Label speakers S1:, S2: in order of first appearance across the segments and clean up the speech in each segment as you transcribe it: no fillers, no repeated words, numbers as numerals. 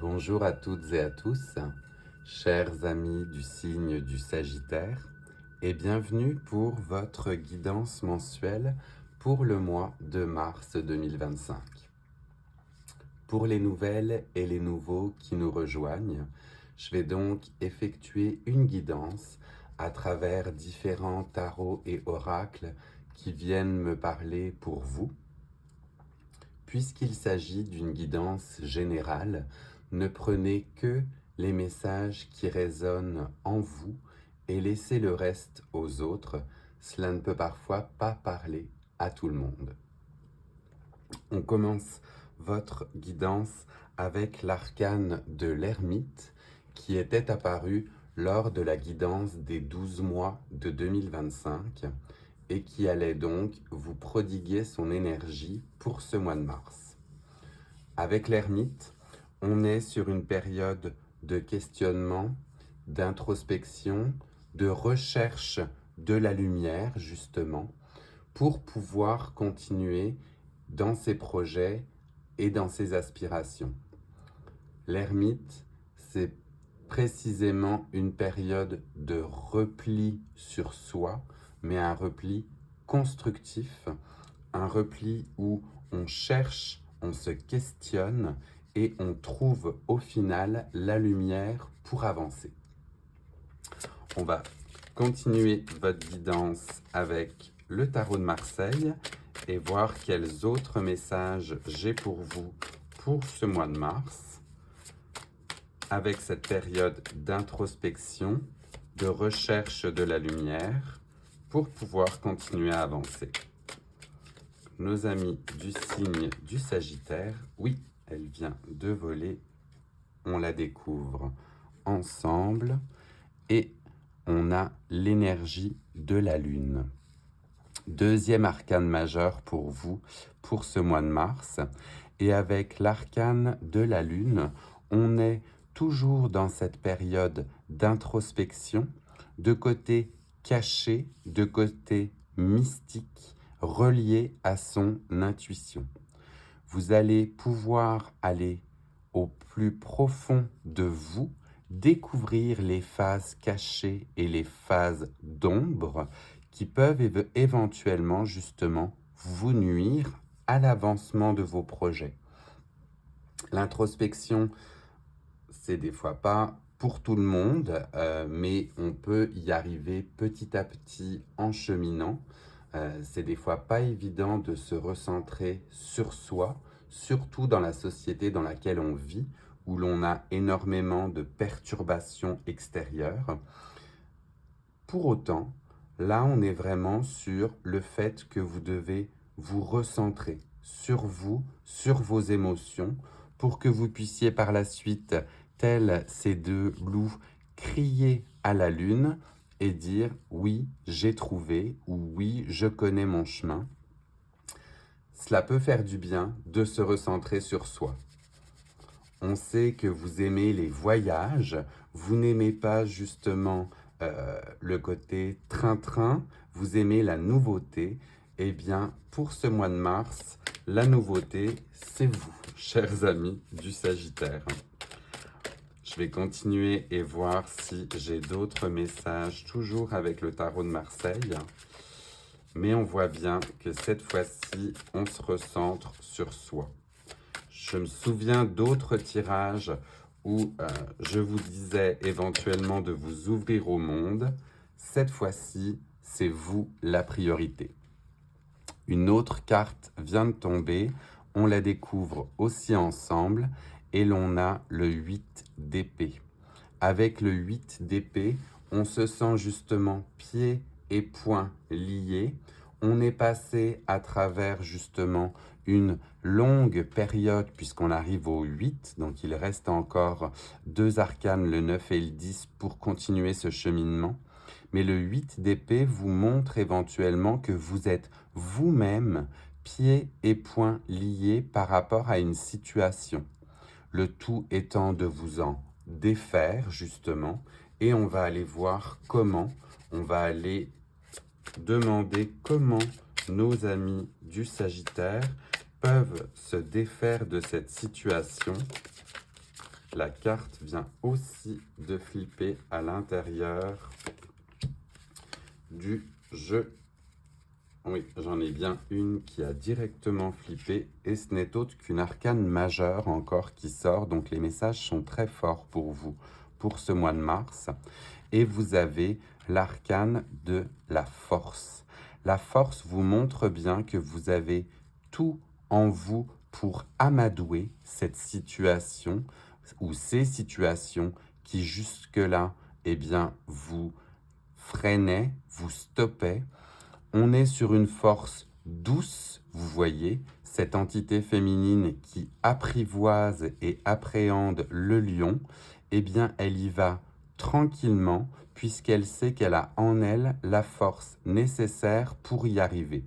S1: Bonjour à toutes et à tous, chers amis du signe du Sagittaire, et bienvenue pour votre guidance mensuelle pour le mois de mars 2025. Pour les nouvelles et les nouveaux qui nous rejoignent, je vais donc effectuer une guidance à travers différents tarots et oracles qui viennent me parler pour vous. Puisqu'il s'agit d'une guidance générale, ne prenez que les messages qui résonnent en vous et laissez le reste aux autres. Cela ne peut parfois pas parler à tout le monde. On commence votre guidance avec l'arcane de l'ermite qui était apparu lors de la guidance des 12 mois de 2025 et qui allait donc vous prodiguer son énergie pour ce mois de mars. Avec l'ermite, on est sur une période de questionnement, d'introspection, de recherche de la lumière, justement, pour pouvoir continuer dans ses projets et dans ses aspirations. L'ermite, c'est précisément une période de repli sur soi, mais un repli constructif, un repli où on cherche, on se questionne et on trouve au final la lumière pour avancer. On va continuer votre guidance avec le tarot de Marseille et voir quels autres messages j'ai pour vous pour ce mois de mars, avec cette période d'introspection, de recherche de la lumière, pour pouvoir continuer à avancer. Nos amis du signe du Sagittaire, oui, elle vient de voler, on la découvre ensemble et on a l'énergie de la Lune. Deuxième arcane majeur pour vous pour ce mois de mars. Et avec l'arcane de la Lune, on est toujours dans cette période d'introspection, de côté caché, de côté mystique, relié à son intuition. Vous allez pouvoir aller au plus profond de vous, découvrir les phases cachées et les phases d'ombre qui peuvent éventuellement justement vous nuire à l'avancement de vos projets. L'introspection, c'est des fois pas pour tout le monde, mais on peut y arriver petit à petit en cheminant. C'est des fois pas évident de se recentrer sur soi, surtout dans la société dans laquelle on vit, où l'on a énormément de perturbations extérieures. Pour autant, là, on est vraiment sur le fait que vous devez vous recentrer sur vous, sur vos émotions, pour que vous puissiez par la suite, tels ces deux loups, crier à la lune et dire « oui, j'ai trouvé » ou « oui, je connais mon chemin ». Cela peut faire du bien de se recentrer sur soi. On sait que vous aimez les voyages, vous n'aimez pas justement le côté train-train, vous aimez la nouveauté. Eh bien, pour ce mois de mars, la nouveauté, c'est vous, chers amis du Sagittaire. Je vais continuer et voir si j'ai d'autres messages, toujours avec le tarot de Marseille. Mais on voit bien que cette fois-ci, on se recentre sur soi. Je me souviens d'autres tirages où je vous disais éventuellement de vous ouvrir au monde. Cette fois-ci, c'est vous la priorité. Une autre carte vient de tomber, on la découvre aussi ensemble et l'on a le 8 d'épée. Avec le 8 d'épée, on se sent justement pieds et poings liés. On est passé à travers justement une longue période puisqu'on arrive au 8, donc il reste encore deux arcanes, le 9 et le 10, pour continuer ce cheminement. Mais le 8 d'épée vous montre éventuellement que vous êtes vous-même pieds et poings liés par rapport à une situation. Le tout étant de vous en défaire justement, et on va aller voir comment, on va aller demander comment nos amis du Sagittaire peuvent se défaire de cette situation la carte vient aussi de flipper à l'intérieur du jeu. Oui, j'en ai bien une qui a directement flippé et ce n'est autre qu'une arcane majeure encore qui sort. Donc les messages sont très forts pour vous pour ce mois de mars. Et vous avez l'arcane de la force. La force vous montre bien que vous avez tout en vous pour amadouer cette situation ou ces situations qui jusque-là, eh bien, vous freinaient, vous stoppaient. On est sur une force douce, vous voyez, cette entité féminine qui apprivoise et appréhende le lion, eh bien, elle y va tranquillement, puisqu'elle sait qu'elle a en elle la force nécessaire pour y arriver.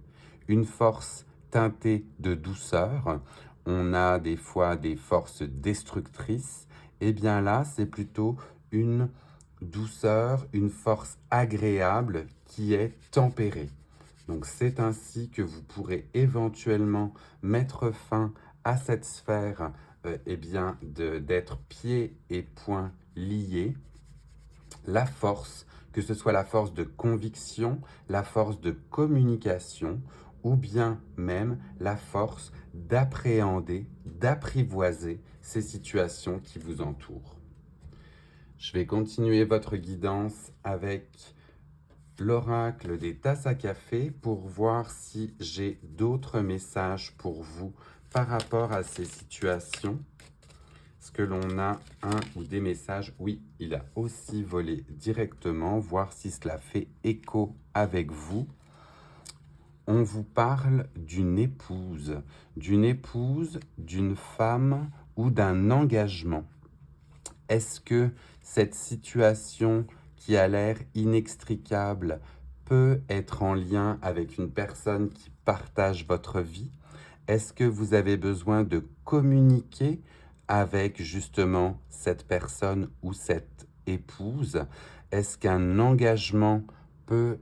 S1: Une force teintée de douceur. On a des fois des forces destructrices. Eh bien là, c'est plutôt une douceur, une force agréable qui est tempérée. Donc c'est ainsi que vous pourrez éventuellement mettre fin à cette sphère eh bien, d'être pieds et poings liés. La force, que ce soit la force de conviction, la force de communication, ou bien même la force d'appréhender, d'apprivoiser ces situations qui vous entourent. Je vais continuer votre guidance avec l'oracle des tasses à café pour voir si j'ai d'autres messages pour vous par rapport à ces situations. Est-ce que l'on a un ou des messages? Oui, il a aussi volé directement, voir si cela fait écho avec vous. On vous parle d'une épouse, d'une femme ou d'un engagement. Est-ce que cette situation qui a l'air inextricable peut être en lien avec une personne qui partage votre vie? Est-ce que vous avez besoin de communiquer avec justement cette personne ou cette épouse? Est-ce qu'un engagement peut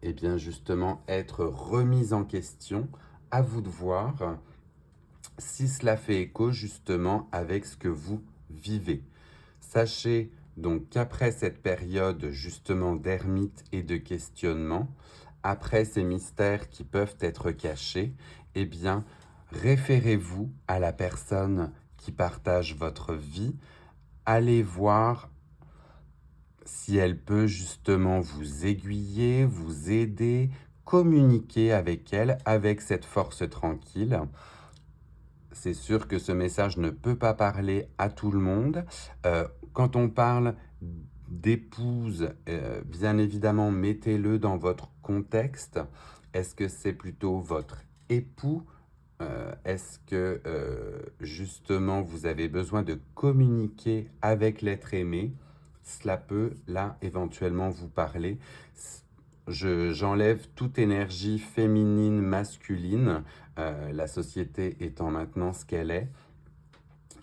S1: eh bien justement être remis en question? À vous de voir si cela fait écho justement avec ce que vous vivez. Sachez donc qu'après cette période justement d'ermite et de questionnement, après ces mystères qui peuvent être cachés, eh bien, référez-vous à la personne qui partage votre vie. Allez voir si elle peut justement vous aiguiller, vous aider, communiquer avec elle, avec cette force tranquille. C'est sûr que ce message ne peut pas parler à tout le monde. Quand on parle d'épouse, bien évidemment, mettez-le dans votre contexte. Est-ce que c'est plutôt votre époux? Est-ce que justement vous avez besoin de communiquer avec l'être aimé? Cela peut là éventuellement vous parler. J'enlève toute énergie féminine, masculine, la société étant maintenant ce qu'elle est.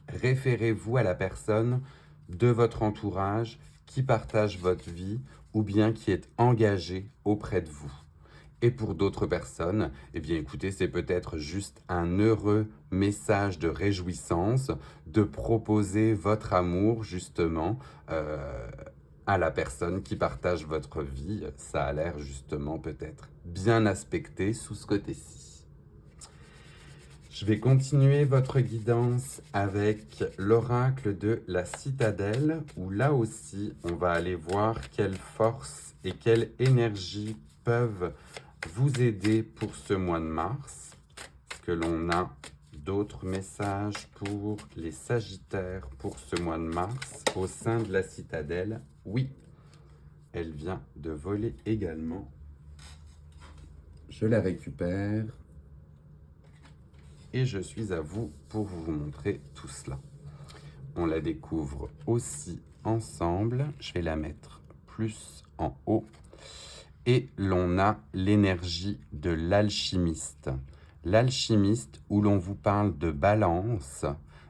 S1: Référez-vous à la personne de votre entourage qui partage votre vie ou bien qui est engagée auprès de vous. Et pour d'autres personnes, eh bien écoutez, c'est peut-être juste un heureux message de réjouissance de proposer votre amour justement à la personne qui partage votre vie. Ça a l'air justement peut-être bien aspecté sous ce côté-ci. Je vais continuer votre guidance avec l'oracle de la citadelle, où là aussi, on va aller voir quelle force et quelle énergie peuvent vous aider pour ce mois de mars. Est-ce que l'on a d'autres messages pour les Sagittaires pour ce mois de mars au sein de la citadelle? Oui, elle vient de voler également. Je la récupère. Et je suis à vous pour vous montrer tout cela. On la découvre aussi ensemble. Je vais la mettre plus en haut. Et l'on a l'énergie de l'alchimiste. L'alchimiste où l'on vous parle de balance,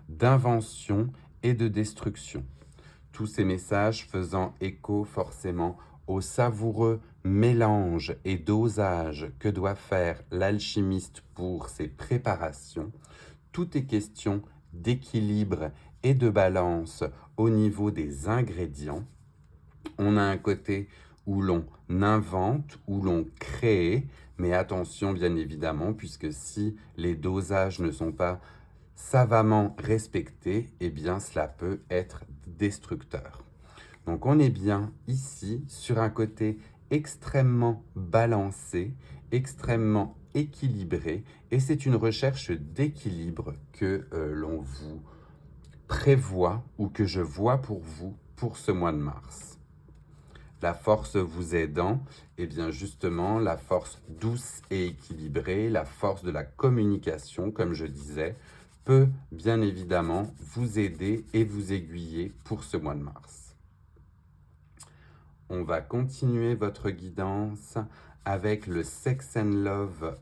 S1: d'invention et de destruction. Tous ces messages faisant écho forcément au savoureux mélange et dosage que doit faire l'alchimiste pour ses préparations. Tout est question d'équilibre et de balance au niveau des ingrédients. On a un côté où l'on invente, où l'on crée, mais attention bien évidemment, puisque si les dosages ne sont pas savamment respectés, eh bien cela peut être destructeur. Donc on est bien ici sur un côté extrêmement balancé, extrêmement équilibré, et c'est une recherche d'équilibre que l'on vous prévoit ou que je vois pour vous pour ce mois de mars. La force vous aidant, eh bien justement, la force douce et équilibrée, la force de la communication, comme je disais, peut bien évidemment vous aider et vous aiguiller pour ce mois de mars. On va continuer votre guidance avec le Sex and Love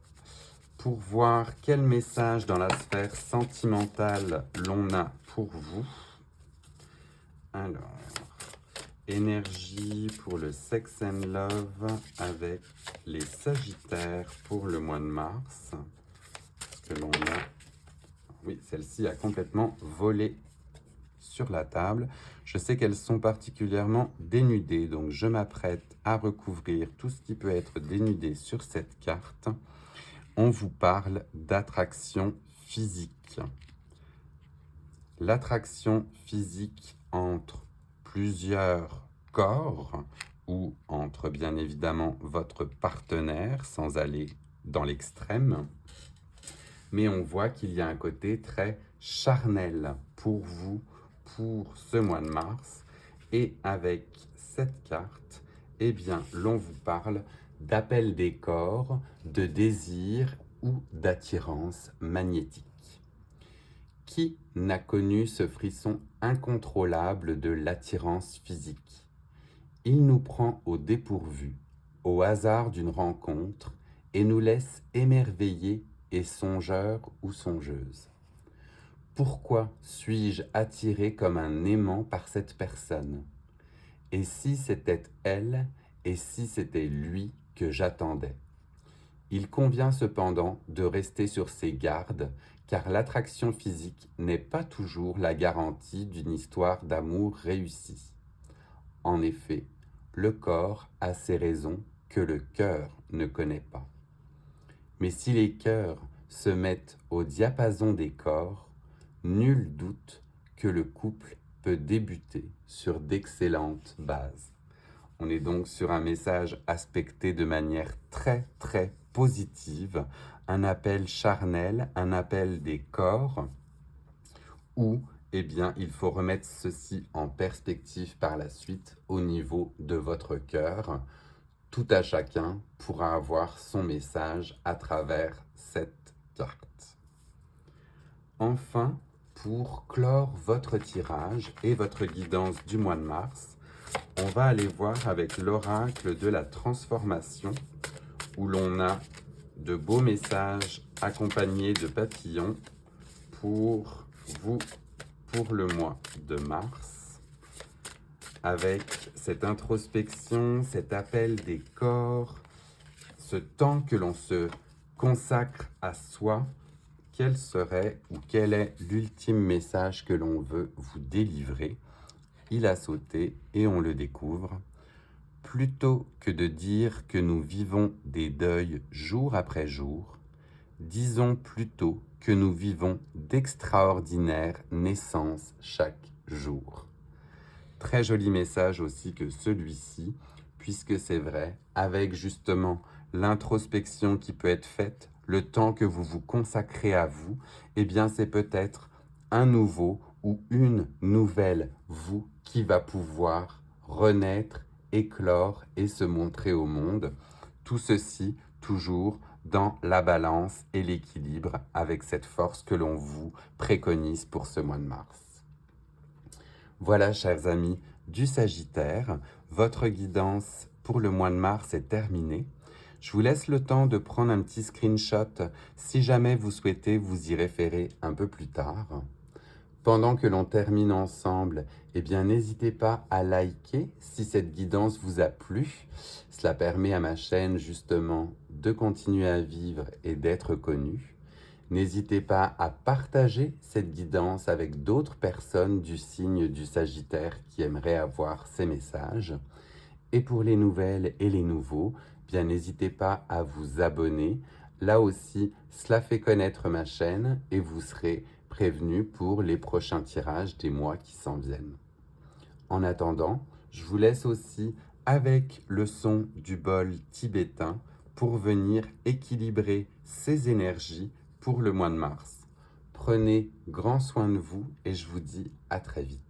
S1: pour voir quel message dans la sphère sentimentale l'on a pour vous. Alors, énergie pour le Sex and Love avec les Sagittaires pour le mois de mars. Que l'on a... Oui, celle-ci a complètement volé sur la table. Je sais qu'elles sont particulièrement dénudées, donc je m'apprête à recouvrir tout ce qui peut être dénudé sur cette carte. On vous parle d'attraction physique. L'attraction physique entre plusieurs corps ou entre bien évidemment votre partenaire sans aller dans l'extrême. Mais on voit qu'il y a un côté très charnel pour vous pour ce mois de mars. Et avec cette carte, eh bien, l'on vous parle d'appel des corps, de désir ou d'attirance magnétique. Qui n'a connu ce frisson incontrôlable de l'attirance physique? Il nous prend au dépourvu, au hasard d'une rencontre, et nous laisse émerveillés et songeurs ou songeuses. Pourquoi suis-je attiré comme un aimant par cette personne? Et si c'était elle, et si c'était lui que j'attendais? Il convient cependant de rester sur ses gardes, car l'attraction physique n'est pas toujours la garantie d'une histoire d'amour réussie. En effet, le corps a ses raisons que le cœur ne connaît pas. Mais si les cœurs se mettent au diapason des corps, nul doute que le couple peut débuter sur d'excellentes bases. On est donc sur un message aspecté de manière très très positive, un appel charnel, un appel des corps, où eh bien, il faut remettre ceci en perspective par la suite au niveau de votre cœur. Tout à chacun pourra avoir son message à travers cette carte. Enfin, pour clore votre tirage et votre guidance du mois de mars, on va aller voir avec l'oracle de la transformation, où l'on a de beaux messages accompagnés de papillons pour vous, pour le mois de mars, avec cette introspection, cet appel des corps, ce temps que l'on se consacre à soi. Quel serait ou quel est l'ultime message que l'on veut vous délivrer? Il a sauté et on le découvre. Plutôt que de dire que nous vivons des deuils jour après jour, disons plutôt que nous vivons d'extraordinaires naissances chaque jour. Très joli message aussi que celui-ci, puisque c'est vrai, avec justement l'introspection qui peut être faite, le temps que vous vous consacrez à vous, eh bien c'est peut-être un nouveau ou une nouvelle vous qui va pouvoir renaître, éclore et se montrer au monde. Tout ceci toujours dans la balance et l'équilibre avec cette force que l'on vous préconise pour ce mois de mars. Voilà, chers amis du Sagittaire, votre guidance pour le mois de mars est terminée. Je vous laisse le temps de prendre un petit screenshot si jamais vous souhaitez vous y référer un peu plus tard. Pendant que l'on termine ensemble, eh bien n'hésitez pas à liker si cette guidance vous a plu. Cela permet à ma chaîne justement de continuer à vivre et d'être connue. N'hésitez pas à partager cette guidance avec d'autres personnes du signe du Sagittaire qui aimeraient avoir ces messages. Et pour les nouvelles et les nouveaux, bien n'hésitez pas à vous abonner. Là aussi, cela fait connaître ma chaîne et vous serez prévenu pour les prochains tirages des mois qui s'en viennent. En attendant, je vous laisse aussi avec le son du bol tibétain pour venir équilibrer ces énergies pour le mois de mars. Prenez grand soin de vous et je vous dis à très vite.